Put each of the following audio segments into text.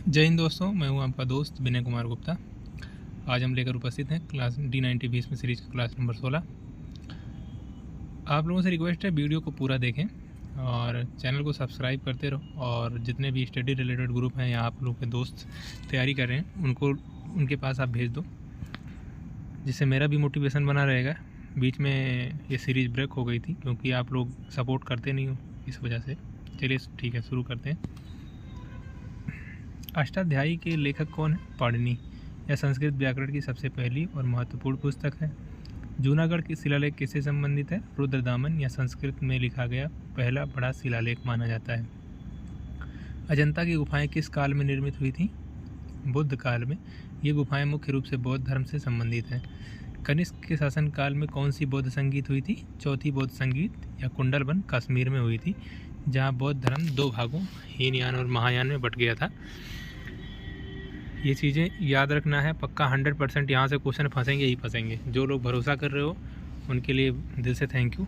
जय हिंद दोस्तों, मैं हूं आपका दोस्त विनय कुमार गुप्ता। आज हम लेकर उपस्थित हैं क्लास D90 20 में सीरीज का क्लास नंबर 16। आप लोगों से रिक्वेस्ट है वीडियो को पूरा देखें और चैनल को सब्सक्राइब करते रहो। और जितने भी स्टडी रिलेटेड ग्रुप हैं या आप लोग के दोस्त तैयारी कर रहे हैं उनके पास आप भेज दो, जिससे मेरा भी मोटिवेशन बना रहेगा। बीच में ये सीरीज़ ब्रेक हो गई थी क्योंकि आप लोग सपोर्ट करते नहीं हो, इस वजह से। चलिए ठीक है, शुरू करते हैं। अष्टाध्यायी के लेखक कौन है? पाणिनि। यह संस्कृत व्याकरण की सबसे पहली और महत्वपूर्ण पुस्तक है। जूनागढ़ की शिलालेख किससे संबंधित है? रुद्रदामन। यह संस्कृत में लिखा गया पहला बड़ा शिलालेख माना जाता है। अजंता की गुफाएं किस काल में निर्मित हुई थी? बुद्ध काल में। ये गुफाएं मुख्य रूप से बौद्ध धर्म से संबंधित हैं। कनिष्क के शासनकाल में कौन सी बौद्ध संगीत हुई थी? चौथी बौद्ध संगीत या कुंडलवन कश्मीर में हुई थी, जहाँ बौद्ध धर्म दो भागों हीनयान और महायान में बट गया था। ये चीज़ें याद रखना है पक्का। 100% यहाँ से क्वेश्चन फंसेंगे ही फंसेंगे। जो लोग भरोसा कर रहे हो उनके लिए दिल से थैंक यू।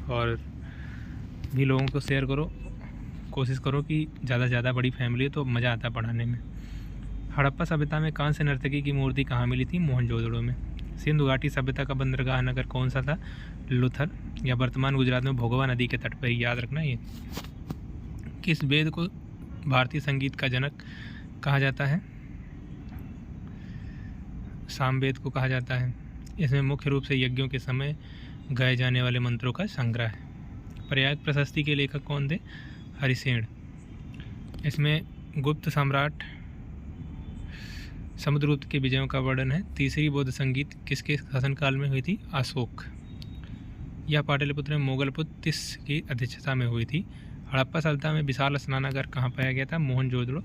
और भी लोगों को शेयर करो, कोशिश करो कि ज़्यादा से ज़्यादा बड़ी फैमिली है तो मज़ा आता है पढ़ाने में। हड़प्पा सभ्यता में कांस्य नर्तकी की मूर्ति कहाँ मिली थी? मोहनजोदड़ो में। सिंधु घाटी सभ्यता का बंदरगाह नगर कौन सा था? लुथर। या वर्तमान गुजरात में भोगवा नदी के तट पर ही, याद रखना ये। किस वेद को भारतीय संगीत का जनक कहा जाता है? सामवेद को कहा जाता है। इसमें मुख्य रूप से यज्ञों के समय गाए जाने वाले मंत्रों का संग्रह है। प्रयाग प्रशस्ति के लेखक कौन थे? हरिसेन। इसमें गुप्त सम्राट समुद्रगुप्त के विजयों का वर्णन है। तीसरी बौद्ध संगीत किसके शासनकाल में हुई थी? अशोक। यह पाटलिपुत्र में मोगलपुत्र की अध्यक्षता में हुई थी। हड़प्पा सभ्यता में विशाल स्नानागार कहाँ पाया गया था? मोहनजोदड़ो।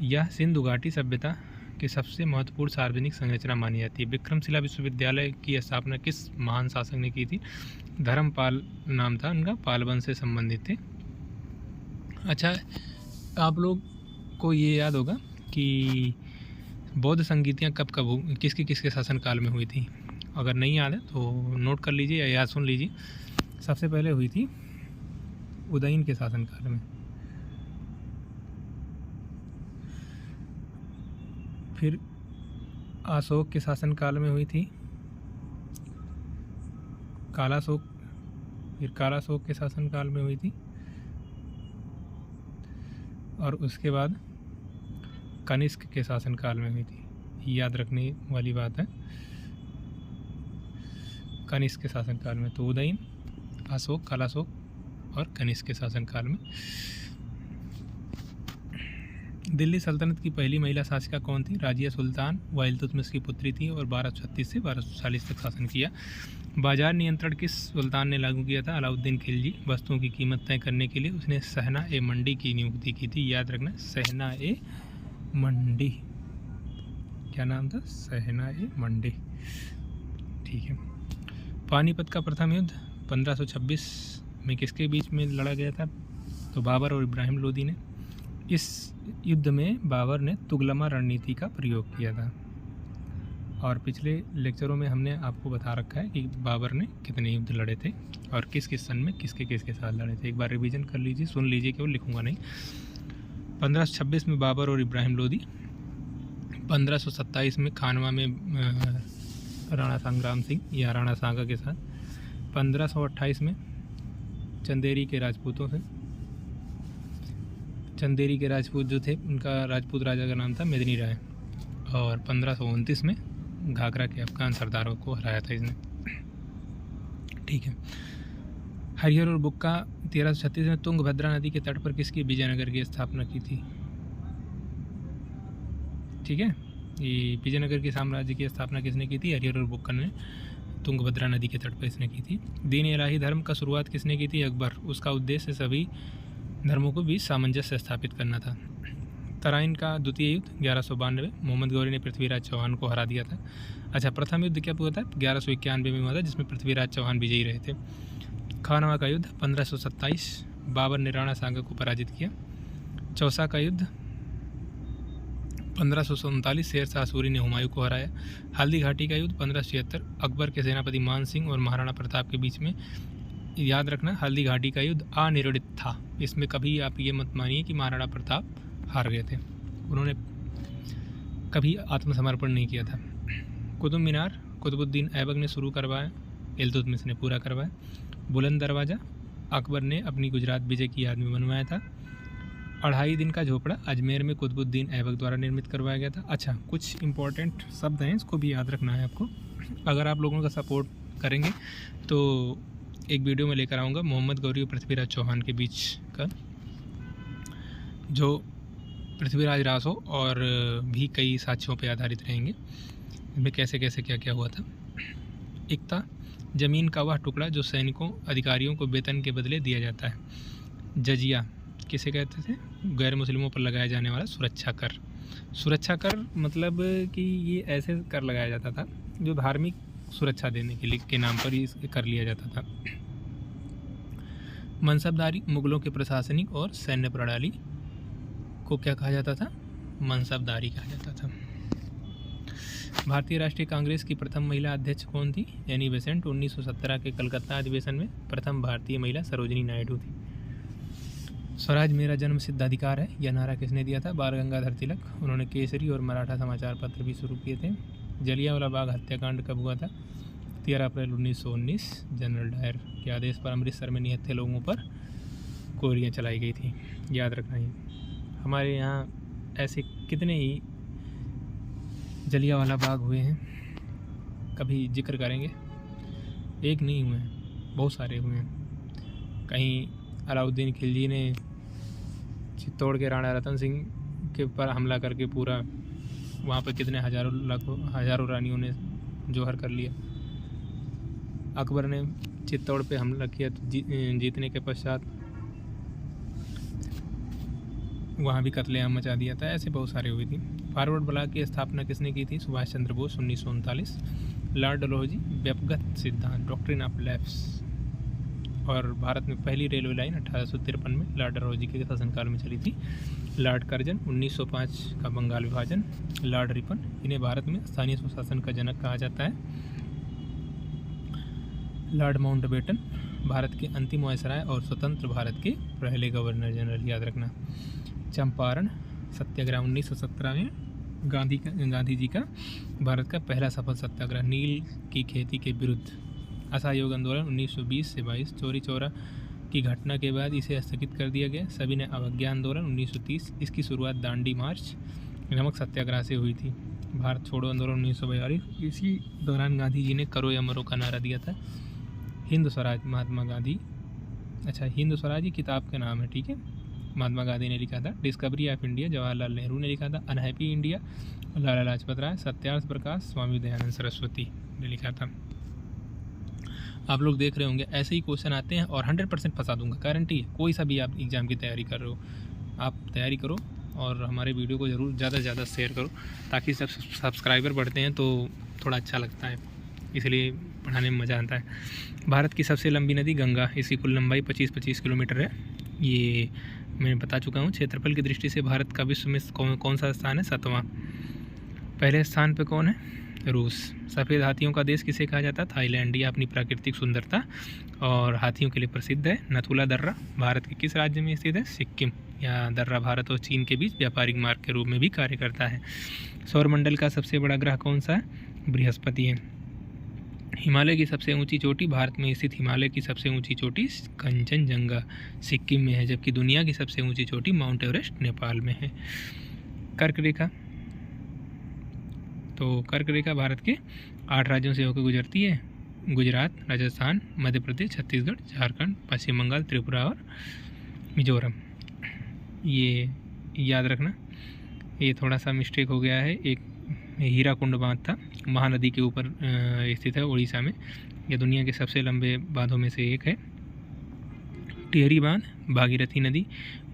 यह सिंधु घाटी सभ्यता की सबसे महत्वपूर्ण सार्वजनिक संरचना मानी जाती है। विक्रमशिला विश्वविद्यालय की स्थापना किस महान शासक ने की थी? धर्मपाल नाम था उनका, पाल वंश से संबंधित थे। अच्छा, आप लोग को ये याद होगा कि बौद्ध संगीतियाँ कब कब किसके शासनकाल में हुई थी? अगर नहीं याद है तो नोट कर लीजिए या याद सुन लीजिए। सबसे पहले हुई थी उदयन के शासनकाल में, फिर अशोक के शासनकाल में हुई थी कालाशोक, फिर कालाशोक के शासनकाल में हुई थी, और उसके बाद कनिष्क के शासनकाल में हुई थी। याद रखने वाली बात है, कनिष्क के शासनकाल में। तो उदयन, अशोक, कालाशोक और कनिष्क के शासनकाल में। दिल्ली सल्तनत की पहली महिला शासिका कौन थी? राजिया सुल्तान। वह इल्तुतमिश की पुत्री थी और 1236 से 1240 तक शासन किया। बाजार नियंत्रण किस सुल्तान ने लागू किया था? अलाउद्दीन खिलजी। वस्तुओं की कीमत तय करने के लिए उसने सहना ए मंडी की नियुक्ति की थी। याद रखना, सहना ए मंडी। क्या नाम था? सहना ए मंडी। ठीक है। पानीपत का प्रथम युद्ध 1526 में किसके बीच में लड़ा गया था? तो बाबर और इब्राहिम लोदी ने। इस युद्ध में बाबर ने तुगलमा रणनीति का प्रयोग किया था। और पिछले लेक्चरों में हमने आपको बता रखा है कि बाबर ने कितने युद्ध लड़े थे और किस किस सन में किसके साथ लड़े थे। एक बार रिवीजन कर लीजिए, सुन लीजिए, केवल लिखूंगा नहीं। 1526 में बाबर और इब्राहिम लोदी। 1527 में खानवा में राणा संग्राम सिंह या राणा सांगा के साथ। 1528 में चंदेरी के राजपूत जो थे, उनका राजपूत राजा का नाम था मेदिनी राय। और 1529 में घाघरा के अफगान सरदारों को हराया था इसने। ठीक है। हरिहर और बुक्का 1336 में तुंगभद्रा नदी के तट पर किसकी विजयनगर की स्थापना की थी? ठीक है, ये विजयनगर के साम्राज्य की स्थापना किसने की थी? हरिहर और बुक्का ने तुंगभद्रा नदी के तट पर इसने की थी। दीन इलाही धर्म का शुरुआत किसने की थी? अकबर। उसका उद्देश्य सभी धर्मों को भी सामंजस्य स्थापित करना था। तराइन का द्वितीय युद्ध 1192। मोहम्मद गौरी ने पृथ्वीराज चौहान को हरा दिया था। अच्छा, प्रथम युद्ध क्या हुआ था? 1191 में हुआ था, जिसमें पृथ्वीराज चौहान विजयी रहे थे। खानवा का युद्ध 1527। बाबर ने राणा सांगा को पराजित किया। चौसा का युद्ध 1547। शेरशाह सूरी ने हुमायूं को हराया। हल्दी घाटी का युद्ध 1576। अकबर के सेनापति मान सिंह और महाराणा प्रताप के बीच में। याद रखना, हल्दी घाटी का युद्ध अनिर्णित था। इसमें कभी आप ये मत मानिए कि महाराणा प्रताप हार गए थे। उन्होंने कभी आत्मसमर्पण नहीं किया था। कुतुब मीनार कुतुबुद्दीन ऐबक ने शुरू करवाया, इल्तुतमिश ने पूरा करवाया। बुलंद दरवाज़ा अकबर ने अपनी गुजरात विजय की याद में बनवाया था। 2.5 दिन का झोपड़ा अजमेर में कुतुबुद्दीन ऐबक द्वारा निर्मित करवाया गया था। अच्छा, कुछ इंपॉर्टेंट शब्द हैं, इसको भी याद रखना है आपको। अगर आप लोगों का सपोर्ट करेंगे तो एक वीडियो में लेकर आऊँगा मोहम्मद गौरी और पृथ्वीराज चौहान के बीच का, जो पृथ्वीराज रासो और भी कई साक्ष्यों पर आधारित रहेंगे, इनमें कैसे कैसे क्या क्या हुआ था। इकता ज़मीन का वह टुकड़ा जो सैनिकों अधिकारियों को वेतन के बदले दिया जाता है। जजिया किसे कहते थे? गैर मुस्लिमों पर लगाया जाने वाला सुरक्षा कर। सुरक्षा कर मतलब कि ये ऐसे कर लगाया जाता था जो धार्मिक सुरक्षा देने के लिए के नाम पर ही कर लिया जाता था। मनसबदारी मुगलों के प्रशासनिक और सैन्य प्रणाली को क्या कहा जाता था? मनसबदारी कहा जाता था। भारतीय राष्ट्रीय कांग्रेस की प्रथम महिला अध्यक्ष कौन थी? Annie Besant. 1917 के कलकत्ता अधिवेशन में प्रथम भारतीय महिला सरोजिनी नायडू थी। स्वराज मेरा जन्म सिद्ध अधिकार है, यह नारा किसने दिया था? बाल गंगाधर तिलक। उन्होंने केसरी और मराठा समाचार पत्र भी शुरू किए थे। जलियांवाला बाग हत्याकांड कब हुआ था? 13 अप्रैल 1919। जनरल डायर के आदेश पर अमृतसर में निहत्थे लोगों पर गोलियां चलाई गई थी, याद रखना ही। हमारे यहाँ ऐसे कितने ही जलियांवाला बाग हुए हैं, कभी जिक्र करेंगे। एक नहीं हुए हैं, बहुत सारे हुए हैं। कहीं अलाउद्दीन खिलजी ने चित्तौड़ के राणा रतन सिंह के पर हमला करके पूरा वहाँ पर कितने हजारों रानियों ने जोहर कर लिया। अकबर ने चित्तौड़ पे हमला किया तो जीतने के पश्चात वहाँ भी कत्लेआम मचा दिया था। ऐसे बहुत सारे हुई थी। फॉरवर्ड ब्लॉक की स्थापना किसने की थी? सुभाष चंद्र बोस 1939। लॉर्ड डलहौजी व्यक्तिगत सिद्धांत डॉक्ट्रिन ऑफ लैप्स। और भारत में पहली रेलवे लाइन 1853 में लॉर्ड डलहौजी के शासनकाल में चली थी। लॉर्ड कर्जन 1905 का बंगाल विभाजन। लॉर्ड रिपन, इन्हें भारत में स्थानीय स्वशासन का जनक कहा जाता है। लॉर्ड माउंटबेटन भारत के अंतिम वायसराय और स्वतंत्र भारत के पहले गवर्नर जनरल, याद रखना। चंपारण सत्याग्रह 1917 में गांधी जी का भारत का पहला सफल सत्याग्रह नील की खेती के विरुद्ध। असहयोग आंदोलन 1920 से 22। चौरी चौरा की घटना के बाद इसे स्थगित कर दिया गया। सविनय अवज्ञा आंदोलन 1930, इसकी शुरुआत दांडी मार्च नमक सत्याग्रह से हुई थी। भारत छोड़ो आंदोलन 1942, इसी दौरान गांधी जी ने करो या मरो का नारा दिया था। हिंद स्वराज महात्मा गांधी, अच्छा हिंद स्वराज ये किताब का नाम है, ठीक है, महात्मा गांधी ने लिखा था। Discovery of India Jawaharlal Nehru ने लिखा था। Unhappy India Lala Lajpat Rai. सत्यार्थ प्रकाश स्वामी दयानंद सरस्वती ने लिखा था। आप लोग देख रहे होंगे ऐसे ही क्वेश्चन आते हैं और 100% फंसा दूंगा, गारंटी है। कोई सा भी आप एग्ज़ाम की तैयारी कर रहे हो, आप तैयारी करो और हमारे वीडियो को ज़रूर ज़्यादा से ज़्यादा शेयर करो, ताकि सब सब्सक्राइबर बढ़ते हैं तो थोड़ा अच्छा लगता है, इसलिए पढ़ाने में मज़ा आता है। भारत की सबसे लंबी नदी गंगा, इसकी कुल लंबाई 25 किलोमीटर है। ये मैं बता चुका हूँ। क्षेत्रफल की दृष्टि से भारत का विश्व में कौन सा स्थान है? 7वां। पहले स्थान पे कौन है? रूस। सफ़ेद हाथियों का देश किसे कहा जाता है? थाईलैंड। यह अपनी प्राकृतिक सुंदरता और हाथियों के लिए प्रसिद्ध है। नथुला दर्रा भारत के किस राज्य में स्थित है? सिक्किम। यह दर्रा भारत और चीन के बीच व्यापारिक मार्ग के रूप में भी कार्य करता है। सौरमंडल का सबसे बड़ा ग्रह कौन सा है? बृहस्पति है। हिमालय की सबसे ऊंची चोटी, भारत में स्थित हिमालय की सबसे ऊंची चोटी कंचनजंगा सिक्किम में है, जबकि दुनिया की सबसे ऊंची चोटी माउंट एवरेस्ट नेपाल में है। कर्क रेखा, तो कर्क रेखा भारत के 8 राज्यों से होकर गुजरती है। गुजरात, राजस्थान, मध्य प्रदेश, छत्तीसगढ़, झारखंड, पश्चिम बंगाल, त्रिपुरा और मिजोरम। ये याद रखना। ये थोड़ा सा मिस्टेक हो गया है, एक हीराकुंड बांध था, महानदी के ऊपर स्थित है उड़ीसा में। यह दुनिया के सबसे लंबे बांधों में से एक है। टिहरी बांध भागीरथी नदी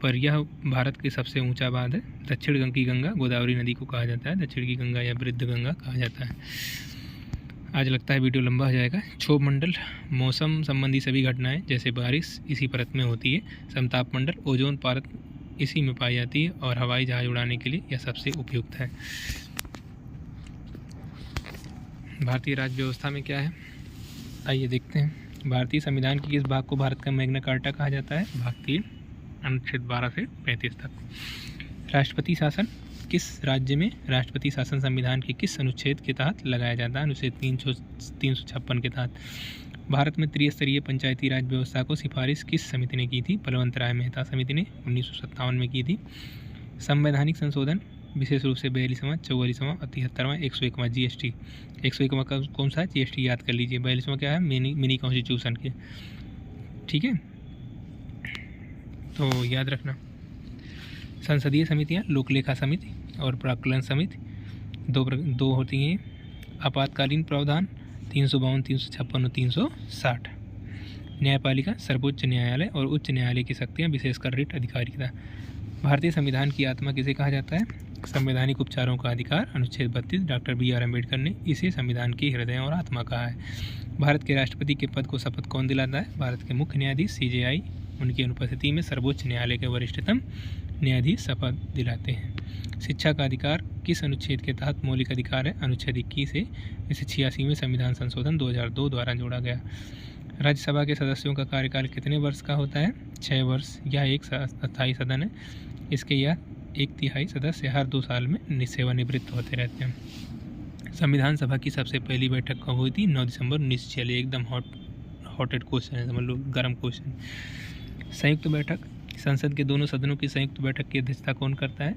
पर, यह भारत के सबसे ऊंचा बांध है। दक्षिण की गंगा गोदावरी नदी को कहा जाता है। दक्षिण की गंगा या वृद्ध गंगा कहा जाता है। आज लगता है वीडियो लंबा हो जाएगा। क्षोभ मंडल, मौसम संबंधी सभी घटनाएं जैसे बारिश इसी परत में होती है। समताप मंडल, ओजोन परत इसी में पाई जाती है और हवाई जहाज उड़ाने के लिए यह सबसे उपयुक्त है। भारतीय राज्य व्यवस्था में क्या है, आइए देखते हैं। भारतीय संविधान के किस भाग को भारत का मैग्ना कार्टा कहा जाता है? भाग 3, अनुच्छेद 12 से 35 तक। राष्ट्रपति शासन किस राज्य में राष्ट्रपति शासन संविधान के किस अनुच्छेद के तहत लगाया जाता है? अनुच्छेद 356 के तहत। भारत में त्रिस्तरीय पंचायती राज व्यवस्था को सिफारिश किस समिति ने की थी? बलवंत राय मेहता समिति ने 1957 में की थी। संवैधानिक संशोधन विशेष रूप से 42वां, 44वां और 73वां, 101वां GST। 101वां का कौन सा है? GST याद कर लीजिए। 42वां क्या है? मिनी कॉन्स्टिट्यूशन के। ठीक है, तो याद रखना। संसदीय समितियां लोकलेखा समिति और प्राक्कलन समिति दो होती हैं। आपातकालीन प्रावधान 352, 356 और 360। न्यायपालिका सर्वोच्च न्यायालय और उच्च न्यायालय की शक्तियाँ, विशेषकर रिट अधिकारिता। भारतीय संविधान की आत्मा किसे कहा जाता है? संवैधानिक उपचारों का अधिकार, अनुच्छेद 32। डॉक्टर BR अम्बेडकर ने इसे संविधान की हृदय और आत्मा कहा है। भारत के राष्ट्रपति के पद को शपथ कौन दिलाता है? भारत के मुख्य न्यायाधीश CJI। उनकी अनुपस्थिति में सर्वोच्च न्यायालय के वरिष्ठतम न्यायाधीश शपथ दिलाते हैं। शिक्षा का अधिकार किस अनुच्छेद के तहत मौलिक अधिकार है? अनुच्छेद 21 है। इसे 86वें संविधान संशोधन 2002 द्वारा जोड़ा गया। राज्यसभा के सदस्यों का कार्यकाल कितने वर्ष का होता है? 6 वर्ष। यह एक अस्थायी सदन है। इसके यह 1/3 सदस्य हर 2 साल में सेवानिवृत्त होते रहते हैं। संविधान सभा की सबसे पहली बैठक कब हुई थी? 9 दिसंबर 1946। एकदम हॉटेड क्वेश्चन है, समझ लो, गर्म क्वेश्चन। संयुक्त बैठक, संसद के दोनों सदनों की संयुक्त बैठक की अध्यक्षता कौन करता है?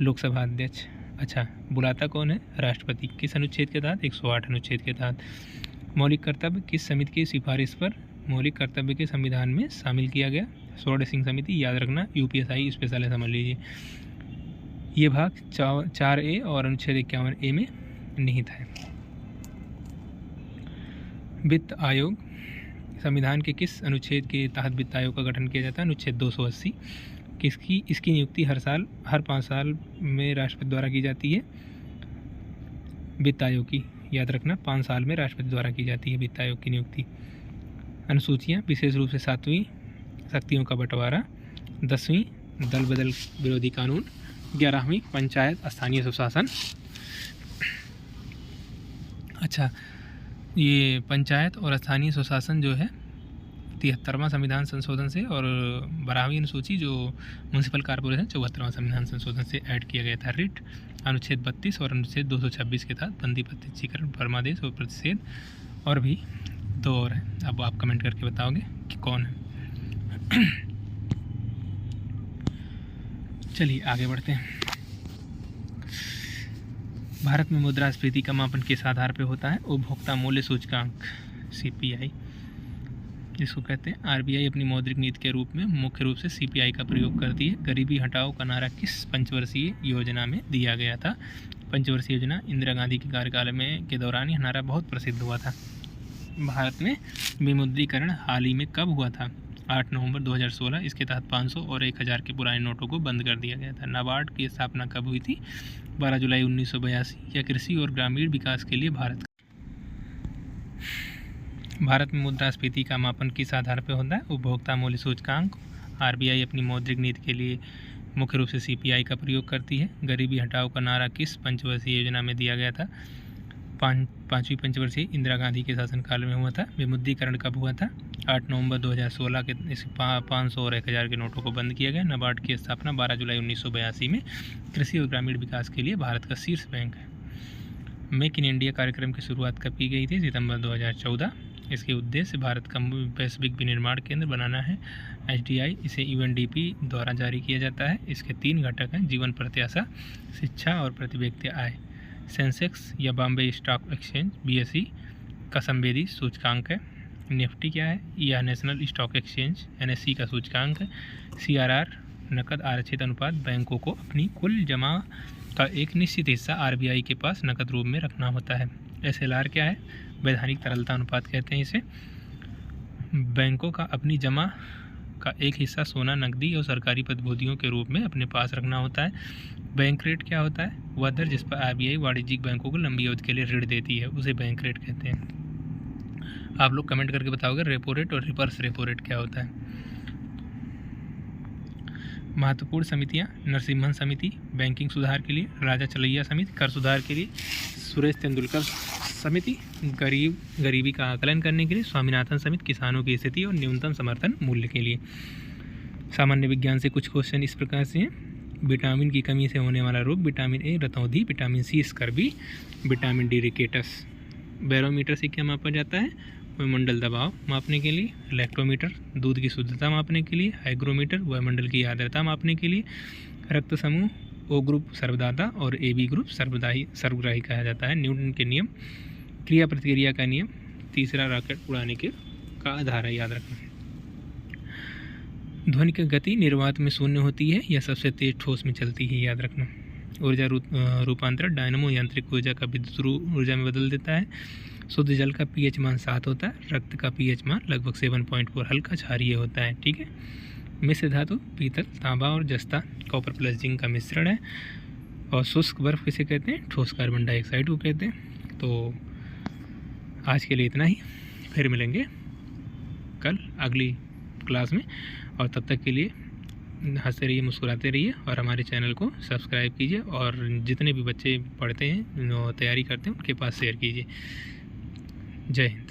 लोकसभा अध्यक्ष। अच्छा, बुलाता कौन है? राष्ट्रपति। किस अनुच्छेद के तहत? 108 अनुच्छेद के तहत। मौलिक कर्तव्य किस समिति की सिफारिश पर मौलिक कर्तव्य के संविधान में शामिल किया गया? स्वर्ण सिंह समिति। याद रखना, UPSI स्पेशल है, समझ लीजिए। ये भाग 4A और अनुच्छेद 51A में निहित है। वित्त आयोग, संविधान के किस अनुच्छेद के तहत वित्त आयोग का गठन किया जाता है? अनुच्छेद 280। इसकी नियुक्ति हर 5 साल में राष्ट्रपति द्वारा की जाती है। वित्त आयोग की, याद रखना, 5 साल में राष्ट्रपति द्वारा की जाती है वित्त आयोग की नियुक्ति। अनुसूचियाँ, विशेष रूप से 7वीं शक्तियों का बंटवारा, 10वीं दल बदल विरोधी कानून, 11वीं पंचायत स्थानीय सुशासन। अच्छा, ये पंचायत और स्थानीय सुशासन जो है 73वां संविधान संशोधन से, और 12वीं अनुसूची जो म्यूनसिपल कॉर्पोरेशन 74वां संविधान संशोधन से ऐड किया गया था। रिट अनुच्छेद 32 और अनुच्छेद 226 के तहत बंदी प्रत्यक्षीकरण, परमादेश और प्रतिषेध, और भी 2 और हैं। अब आप कमेंट करके बताओगे कि कौन है। चलिए आगे बढ़ते हैं। भारत में मुद्रास्फीति का मापन किस आधार पर होता है? उपभोक्ता मूल्य सूचकांक, CPI, जिसको कहते हैं। RBI अपनी मौद्रिक नीति के रूप में मुख्य रूप से CPI का प्रयोग करती है। गरीबी हटाओ का नारा किस पंचवर्षीय योजना में दिया गया था? पंचवर्षीय योजना इंदिरा गांधी के कार्यकाल में के दौरान यह नारा बहुत प्रसिद्ध हुआ था। भारत में विमुद्रीकरण हाल ही में कब हुआ था? 8 नवंबर 2016। इसके तहत 500 और 1000 के पुराने नोटों को बंद कर दिया गया था। नाबार्ड की स्थापना कब हुई थी? 12 जुलाई 1982। यह कृषि और ग्रामीण विकास के लिए भारत में मुद्रास्फीति का मापन किस आधार पर होता है? उपभोक्ता मूल्य सूचकांक। RBI अपनी मौद्रिक नीति के लिए मुख्य रूप से CPI का प्रयोग करती है। गरीबी हटाओ का नारा किस पंचवर्षीय योजना में दिया गया था? 5वीं पंचवर्षीय इंदिरा गांधी के शासनकाल में हुआ था। विमुद्रीकरण कब हुआ था? 8 नवंबर 2016 के 500 और 1000 के नोटों को बंद किया गया। नाबार्ड की स्थापना 12 जुलाई 1982 में कृषि और ग्रामीण विकास के लिए भारत का शीर्ष बैंक है। मेक इन इंडिया कार्यक्रम की शुरुआत कब की गई थी? सितंबर 2014। इसके उद्देश्य भारत का वैश्विक विनिर्माण केंद्र बनाना है। HDI इसे UNDP द्वारा जारी किया जाता है। इसके 3 घटक हैं: जीवन प्रत्याशा, शिक्षा और प्रति व्यक्ति आय। सेंसेक्स या बॉम्बे स्टॉक एक्सचेंज BSE का संवेदी सूचकांक है। निफ्टी क्या है? यह नेशनल स्टॉक एक्सचेंज NSE का सूचकांक है। CRR नकद आरक्षित अनुपात, बैंकों को अपनी कुल जमा का एक निश्चित हिस्सा RBI के पास नकद रूप में रखना होता है। SLR क्या है? वैधानिक तरलता अनुपात कहते हैं इसे। बैंकों का अपनी जमा का एक हिस्सा सोना, नकदी और सरकारी प्रतिभूतियों के रूप में अपने पास रखना होता है। बैंक रेट क्या होता है? वह दर जिस पर RBI वाणिज्यिक बैंकों को लंबी अवधि के लिए ऋण देती है, उसे बैंक रेट कहते हैं। आप लोग कमेंट करके बताओगे रेपो रेट और रिवर्स रेपो रेट क्या होता है। महत्वपूर्ण समितियां: नरसिम्हन समिति बैंकिंग सुधार के लिए, राजा चलैया समिति कर सुधार के लिए, सुरेश तेंदुलकर समिति गरीबी का आकलन करने के लिए, स्वामीनाथन समिति किसानों की स्थिति और न्यूनतम समर्थन मूल्य के लिए। सामान्य विज्ञान से कुछ क्वेश्चन इस प्रकार से हैं। विटामिन की कमी से होने वाला रोग, विटामिन ए रतौंधी, vitamin C scurvy, vitamin D rickets. Barometer से क्या मापा जाता है? वायुमंडल दबाव मापने के लिए। लैक्टोमीटर दूध की शुद्धता मापने के लिए। हाइग्रोमीटर वायुमंडल की आर्द्रता मापने के लिए। रक्त समूह ओ ग्रुप सर्वदाता और ए बी ग्रुप सर्वग्राही कहा जाता है। न्यूटन के नियम, क्रिया प्रतिक्रिया का नियम। तीसरा रॉकेट उड़ाने के का आधार है, याद रखना। ध्वनि की गति निर्वात में शून्य होती है या सबसे तेज ठोस में चलती है, याद रखना। ऊर्जा रूपांतरण डायनमो यांत्रिक ऊर्जा का विद्युत ऊर्जा में बदल देता है। शुद्ध जल का पीएच मान 7 होता है। रक्त का पीएच मान लगभग 7.4 हल्का क्षारीय होता है। ठीक है। मिश्र धातु पीतल, तांबा और जस्ता कॉपर प्लस जिंक का मिश्रण है। और शुष्क बर्फ किसे कहते हैं? ठोस कार्बन डाइऑक्साइड को कहते हैं। तो आज के लिए इतना ही, फिर मिलेंगे कल अगली क्लास में। और तब तक के लिए हंसते रहिए, मुस्कुराते रहिए और हमारे चैनल को सब्सक्राइब कीजिए। और जितने भी बच्चे पढ़ते हैं, तैयारी करते हैं, उनके पास शेयर कीजिए। जय हिंद।